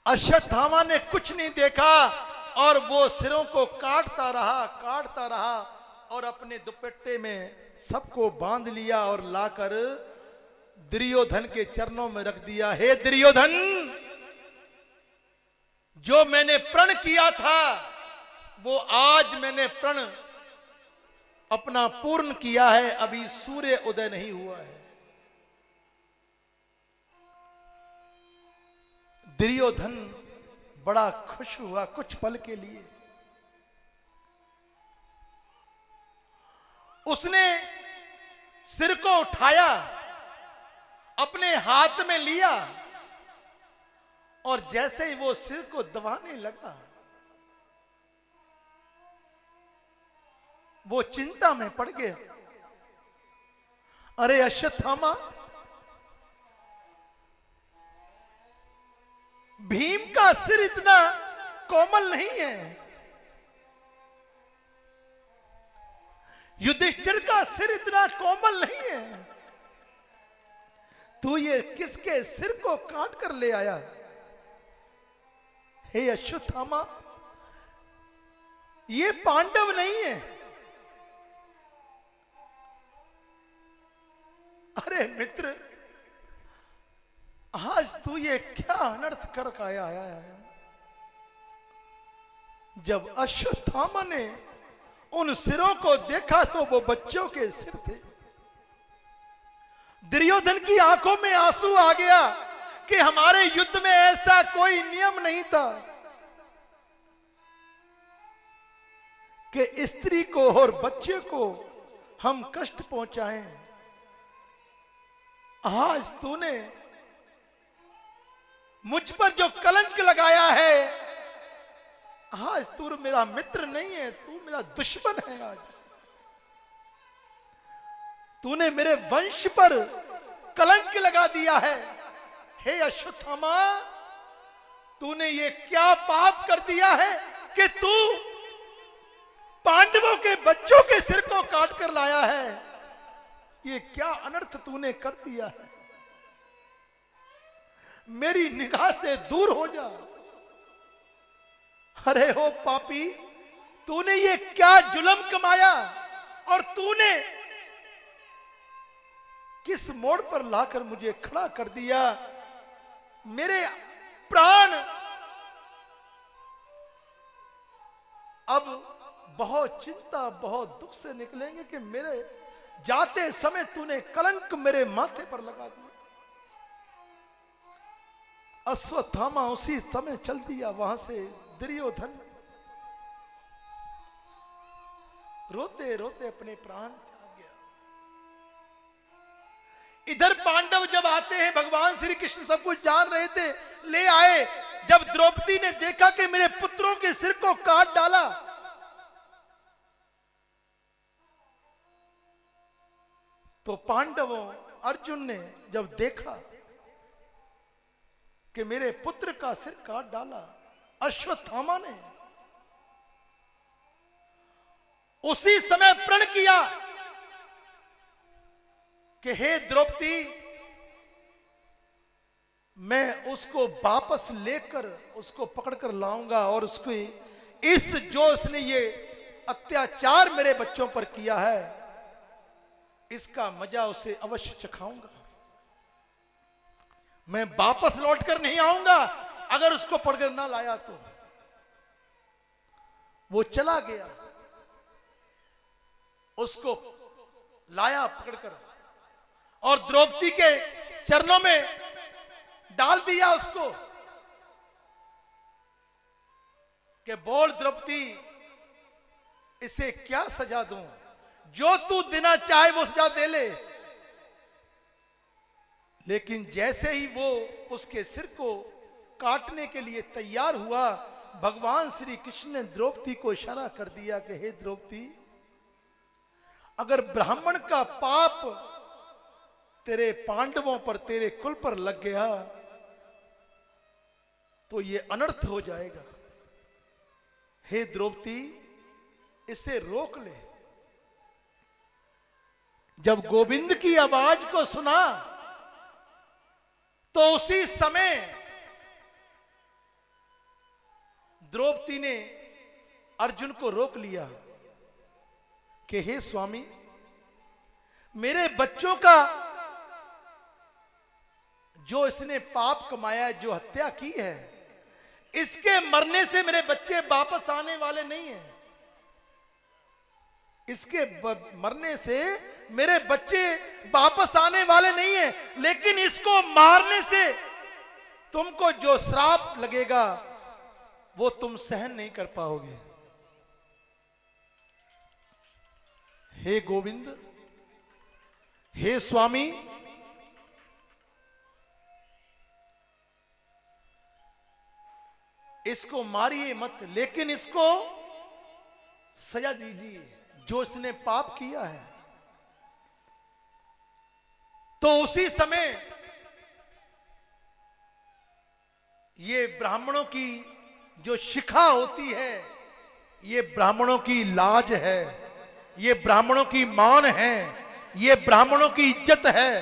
अश्वत्थामा ने कुछ नहीं देखा और वो सिरों को काटता रहा और अपने दुपट्टे में सबको बांध लिया और लाकर दुर्योधन के चरणों में रख दिया। हे दुर्योधन, जो मैंने प्रण किया था वो आज मैंने प्रण अपना पूर्ण किया है, अभी सूर्य उदय नहीं हुआ है। दुर्योधन बड़ा खुश हुआ कुछ पल के लिए। उसने सिर को उठाया, अपने हाथ में लिया और जैसे ही वो सिर को दबाने लगा वो चिंता में पड़ गया। अरे अश्वत्थामा, भीम का सिर इतना कोमल नहीं है, युधिष्ठिर का सिर इतना कोमल नहीं है, तू ये किसके सिर को काट कर ले आया? हे अश्वत्थामा, ये पांडव नहीं है। अरे मित्र, आज तू ये क्या अनर्थ कर आया है? जब अश्वत्थामा ने उन सिरों को देखा तो वो बच्चों के सिर थे। दुर्योधन की आंखों में आंसू आ गया कि हमारे युद्ध में ऐसा कोई नियम नहीं था कि स्त्री को और बच्चे को हम कष्ट पहुंचाएं। आज तूने मुझ पर जो कलंक लगाया है, आज तू मेरा मित्र नहीं है, तू मेरा दुश्मन है। आज तूने मेरे वंश पर कलंक लगा दिया है। हे अश्वत्थामा, तूने ये क्या पाप कर दिया है कि तू पांडवों के बच्चों के सिर को काट कर लाया है? ये क्या अनर्थ तूने कर दिया है? मेरी निगाह से दूर हो जा। अरे हो पापी, तूने ये क्या जुल्म कमाया और तूने किस मोड़ पर लाकर मुझे खड़ा कर दिया? मेरे प्राण अब बहुत चिंता, बहुत दुख से निकलेंगे कि मेरे जाते समय तूने कलंक मेरे माथे पर लगा दिया। अश्वत्थामा उसी समय चल दिया वहां से। दुर्योधन रोते रोते अपने प्राण त्याग गया। इधर पांडव जब आते हैं, भगवान श्री कृष्ण सब कुछ जान रहे थे, ले आए। जब द्रौपदी ने देखा कि मेरे पुत्रों के सिर को काट डाला, तो पांडवों, अर्जुन ने जब देखा कि मेरे पुत्र का सिर काट डाला अश्वत्थामा ने, उसी समय प्रण किया कि हे द्रौपदी, मैं उसको वापस लेकर उसको पकड़कर लाऊंगा और उसको इस जो उसने ये अत्याचार मेरे बच्चों पर किया है, इसका मजा उसे अवश्य चखाऊंगा। मैं वापस लौटकर नहीं आऊंगा अगर उसको पकड़कर ना लाया तो। वो चला गया, उसको लाया पकड़कर और द्रौपदी के चरणों में डाल दिया उसको कि बोल द्रौपदी, इसे क्या सजा दूं? जो तू देना चाहे वो सजा दे ले। लेकिन जैसे ही वो उसके सिर को काटने के लिए तैयार हुआ, भगवान श्री कृष्ण ने द्रौपदी को इशारा कर दिया कि हे द्रौपदी, अगर ब्राह्मण का पाप तेरे पांडवों पर, तेरे कुल पर लग गया तो ये अनर्थ हो जाएगा। हे द्रौपदी, इसे रोक ले। जब गोविंद की आवाज को सुना तो उसी समय द्रौपदी ने अर्जुन को रोक लिया कि हे स्वामी, मेरे बच्चों का जो इसने पाप कमाया, जो हत्या की है, इसके मरने से मेरे बच्चे वापस आने वाले नहीं हैं। इसके मरने से मेरे बच्चे वापस आने वाले नहीं हैं, लेकिन इसको मारने से तुमको जो श्राप लगेगा वो तुम सहन नहीं कर पाओगे। हे गोविंद, हे स्वामी, इसको मारिए मत, लेकिन इसको सजा दीजिए जो इसने पाप किया है। तो उसी समय ये ब्राह्मणों की जो शिखा होती है, ये ब्राह्मणों की लाज है, ये ब्राह्मणों की मान है, ये ब्राह्मणों की इज्जत है।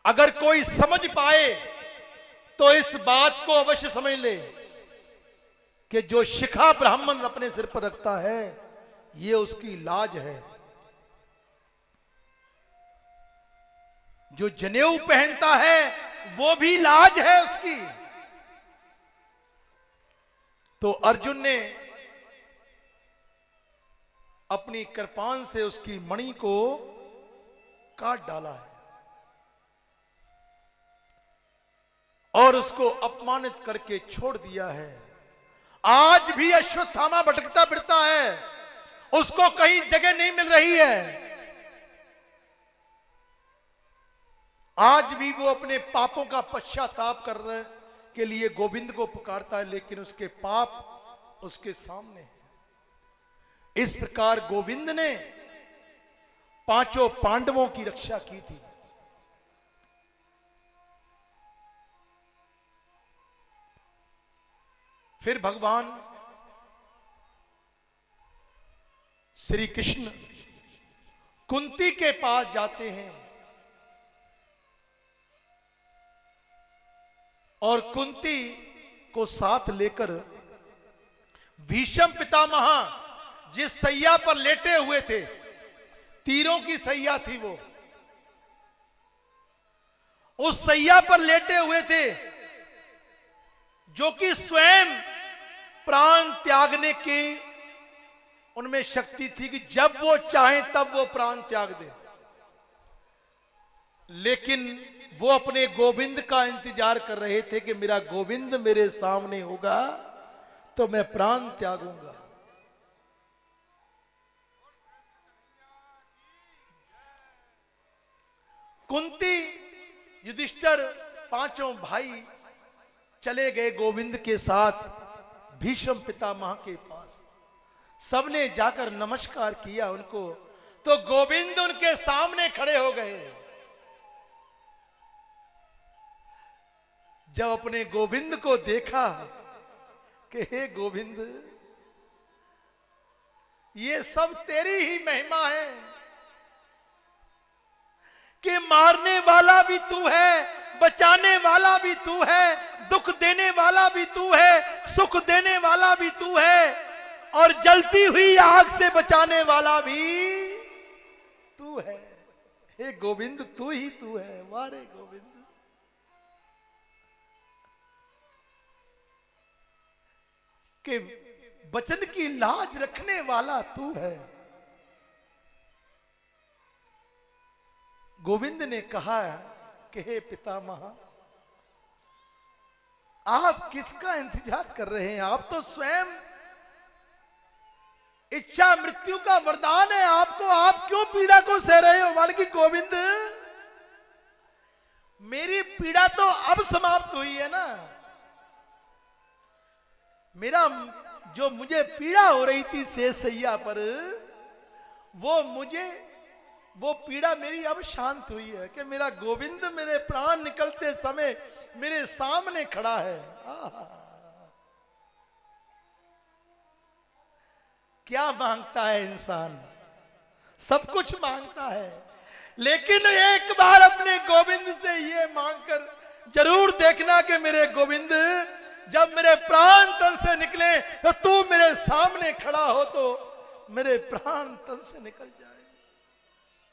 अगर कोई समझ पाए तो इस बात को अवश्य समझ ले कि जो शिखा ब्राह्मण अपने सिर पर रखता है, ये उसकी लाज है। जो जनेऊ पहनता है वो भी लाज है उसकी। तो अर्जुन ने अपनी कृपान से उसकी मणि को काट डाला है और उसको अपमानित करके छोड़ दिया है। आज भी अश्वत्थामा भटकता फिरता है, उसको कहीं जगह नहीं मिल रही है। आज भी वो अपने पापों का पश्चाताप करने के लिए गोविंद को पुकारता है, लेकिन उसके पाप उसके सामने है। इस प्रकार गोविंद ने पांचों पांडवों की रक्षा की थी। फिर भगवान श्री कृष्ण कुंती के पास जाते हैं और कुंती को साथ लेकर भीष्म पितामह जिस सैया पर लेटे हुए थे, तीरों की सैया थी वो, उस सैया पर लेटे हुए थे, जो कि स्वयं प्राण त्यागने की उनमें शक्ति थी कि जब वो चाहे तब वो प्राण त्याग दे। लेकिन वो अपने गोविंद का इंतजार कर रहे थे कि मेरा गोविंद मेरे सामने होगा तो मैं प्राण त्यागूंगा। कुंती, युधिष्ठिर, पांचों भाई चले गए गोविंद के साथ भीष्म पितामह के पास। सबने जाकर नमस्कार किया उनको, तो गोविंद उनके सामने खड़े हो गए। जब अपने गोविंद को देखा कि हे गोविंद, ये सब तेरी ही महिमा है कि मारने वाला भी तू है, बचाने वाला भी तू है, दुख देने वाला भी तू है, सुख देने वाला भी तू है, और जलती हुई आग से बचाने वाला भी तू है। हे गोविंद, तू ही तू है। वारे गोविंद, कि वचन की लाज रखने वाला तू है। गोविंद ने कहा कि हे पितामह, आप किसका इंतजार कर रहे हैं? आप तो स्वयं इच्छा मृत्यु का वरदान है आपको, आप क्यों पीड़ा को सह रहे हो? मान की गोविंद, मेरी पीड़ा तो अब समाप्त हुई है ना। मेरा जो मुझे पीड़ा हो रही थी शेष सैया पर, वो पीड़ा मेरी अब शांत हुई है कि मेरा गोविंद मेरे प्राण निकलते समय मेरे सामने खड़ा है। क्या मांगता है इंसान? सब कुछ मांगता है, लेकिन एक बार अपने गोविंद से ये मांगकर जरूर देखना कि मेरे गोविंद, जब मेरे प्राण तन से निकले तो तू मेरे सामने खड़ा हो तो मेरे प्राण तन से निकल जाए।